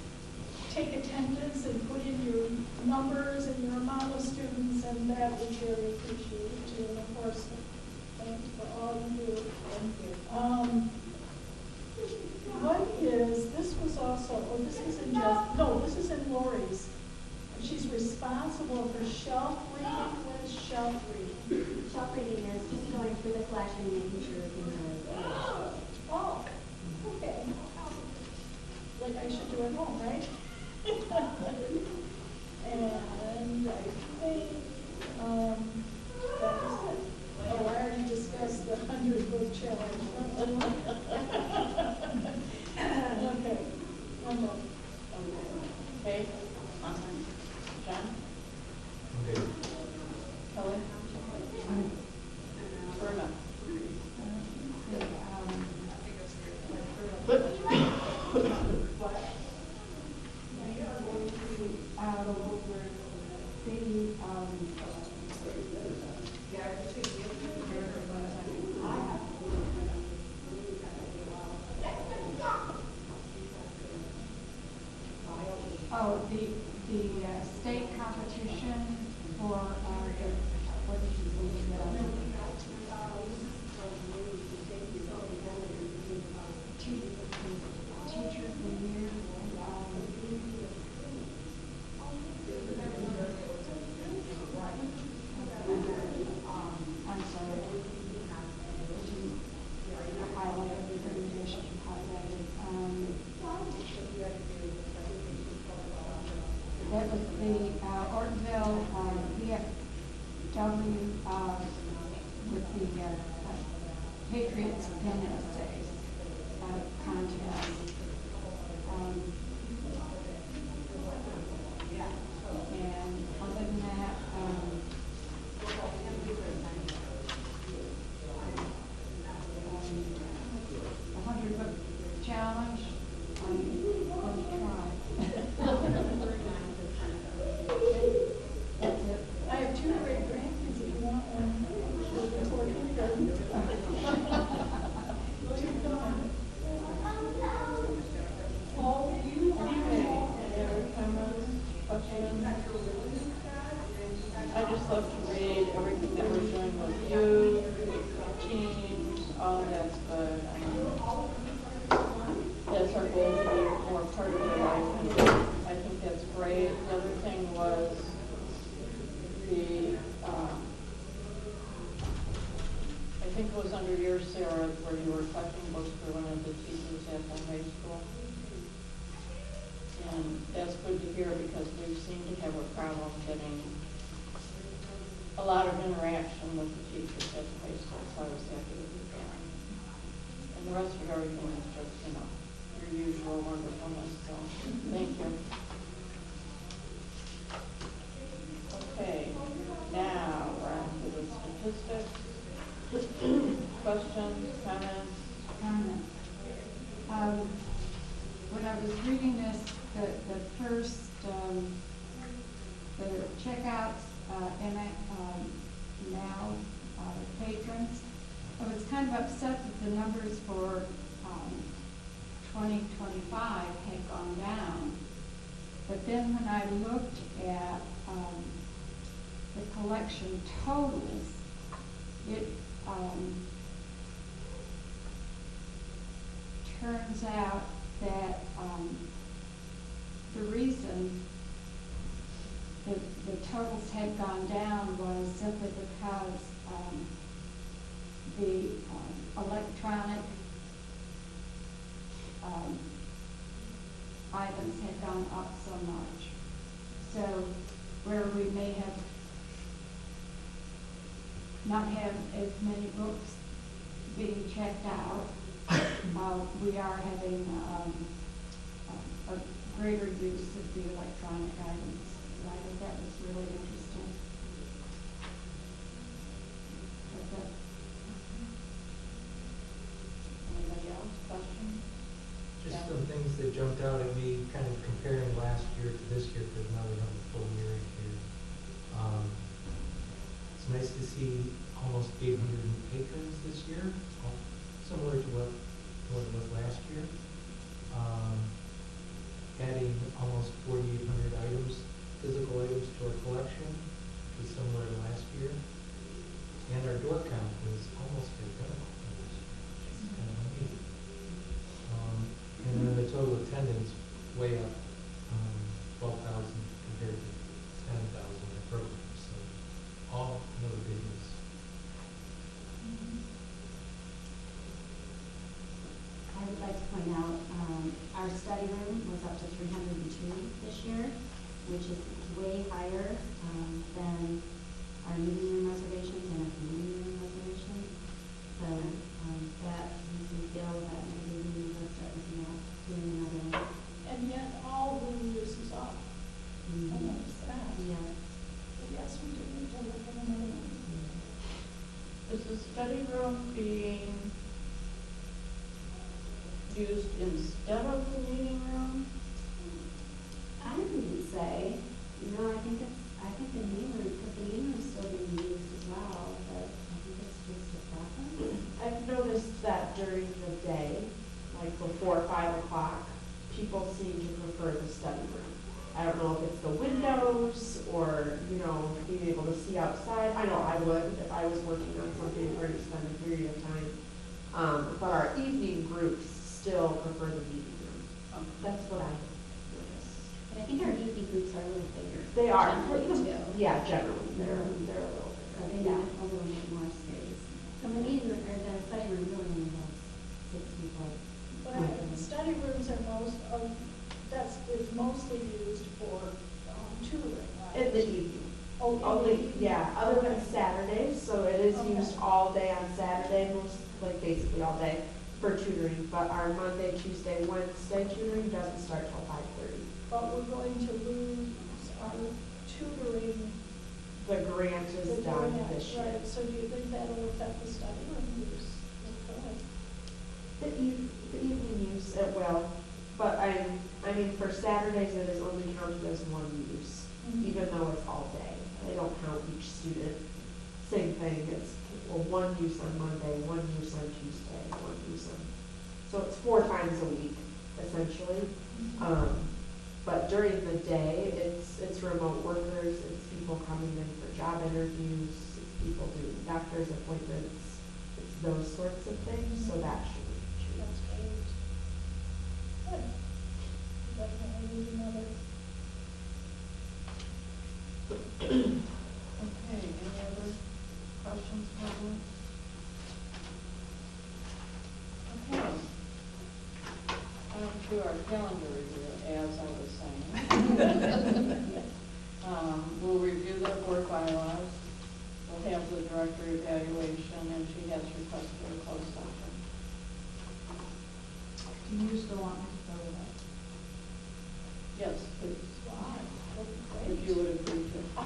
take attendance and put in your numbers and your amount of students, and that we very appreciated too. And of course, thanks for all you do. Thank you. What is, this was also, oh, this is in just, no, this is in Lori's. She's responsible for shelf reading. What is shelf reading? Shelf reading is just going through the collection and making sure things are. Oh, okay. Like I should do at home, right? And I think, that was it. Oh, I already discussed the 100-book challenge. Okay, I'm done. Okay, John? Okay. Helen? Verna? The state competition for what did you say? Teacher of the year. I'm sorry. Highlighted the presentation, highlighted. That was the Ortonville VFW with the Patriots Independence Day contest. And other than that, the 100-book challenge, I'm going to try. That's it. I have 2 great grandkids if you want one. Before kindergarten. Two gone. part of their life, and I think that's great. The other thing was the, I think it was under your, Sarah, where you were collecting books for one of the teachers at the high school. And that's good to hear because we seem to have a problem getting a lot of interaction with the teachers at the high school, so I was happy to do that. And the rest of everything is just, your usual wonderfulness, so thank you. Okay, now we're on to the statistics. Questions, comments? Comment. When I was reading this, the first, the checkouts, now patrons, I was kind of upset that the numbers for 2025 had gone down. But then when I looked at the collection totals, it turns out that the reason the totals had gone down was simply because the electronic items had gone up so much. So where we may have not have as many books being checked out, we are having a greater use of the electronic items. So I think that was really interesting. Anybody else? Questions? Just some things that jumped out at me, kind of comparing last year to this year, because now we have a full year here. It's nice to see almost 800 patrons this year, similar to what it was last year. Adding almost 4,800 items, physical items to our collection, which is similar to last year. And our door count was almost identical to this year, which is kind of amazing. And then the total attendance way up, 12,000 compared to 10,000 in program. So all really good news. I would like to point out, our study room was up to 302 this year, which is way higher than our meeting room reservations and our community room reservations. So that makes me feel that maybe we need to start looking at doing another one. And yet all the use is up. I noticed that. Yeah. But yes, we do need to look at another one. Is the study room being used instead of the meeting room? I wouldn't say. No, I think the meeting room, because the meeting room is still being used as well, but I think it's just a preference. I've noticed that during the day, like before 5 o'clock, people seem to prefer the study room. I don't know if it's the windows or, being able to see outside. I know I would if I was working on something for an extended period of time. But our evening groups still prefer the meeting room. That's what I noticed. But I think our evening groups are a little bigger. They are. Generally, too. Yeah, generally, they're a little So bigger. they need a little bit more space. So the meeting room, or the study room really only has 6 people. But study rooms are it's mostly used for tutoring, right? In the evening. Oh, Only, yeah, other than Saturdays, so it is Okay. used all day on Saturday, basically all day for tutoring, but our Monday, Tuesday, Wednesday tutoring doesn't start till 5:30. But we're going to lose our tutoring. The grant is done this year. Right, so do you think that'll affect the study room use? The evening use, it will, but I mean, for Saturdays, it is only counted as one use, even though it's all day. They don't count each student. Same thing, it's one use on Monday, one use on Tuesday, one use on, so it's 4 times a week, essentially. But during the day, it's remote workers, it's people coming in for job interviews, it's people doing doctor's appointments, it's those sorts of things, so that shouldn't change. That's great. Good. to our calendar review, as I was saying. We'll review the board bylaws, we'll have the director evaluation, and she has requested a closed session. Do you still want me to go with that? Yes, please, Wow, if you would agree to. I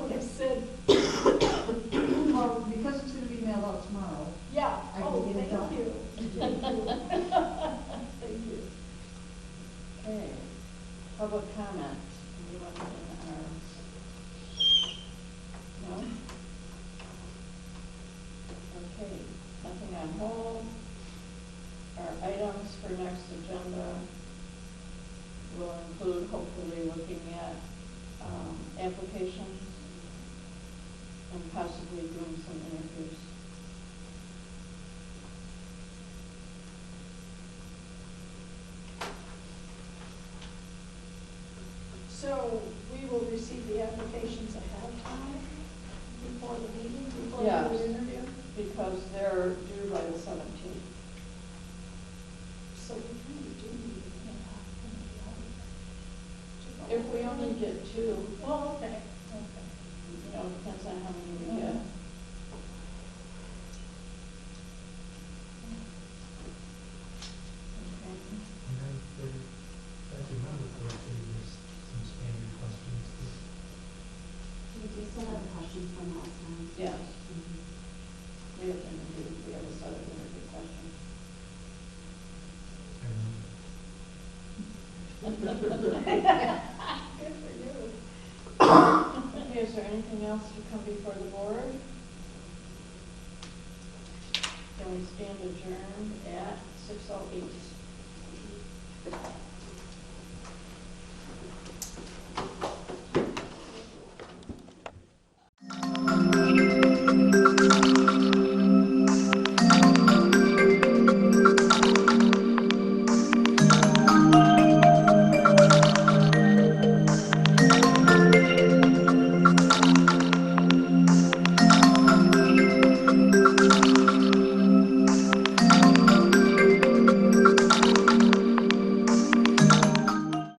would have said, Well, because it's gonna be mailed out tomorrow. yeah, I can oh, get it thank done. you. Thank you. Thank you. Okay, public comment. Anyone in our, no? Okay, nothing on hold. Our items for next agenda will include hopefully looking at applications and possibly doing some interviews. So we will receive the applications ahead of time, before the meeting, before Yes. the interview? Because they're due by the 17th. So we really do need to If we only get two, Oh, okay, okay. you know, it depends on how many we get. Okay. And then there, if I remember correctly, there's some standard questions. We do still have questions from last time. Yes, Mhm. we have interviews, we have a set of interview questions. I remember. Good for you. Okay, is there anything else to come before the board? Can we stand adjourned at 6:08?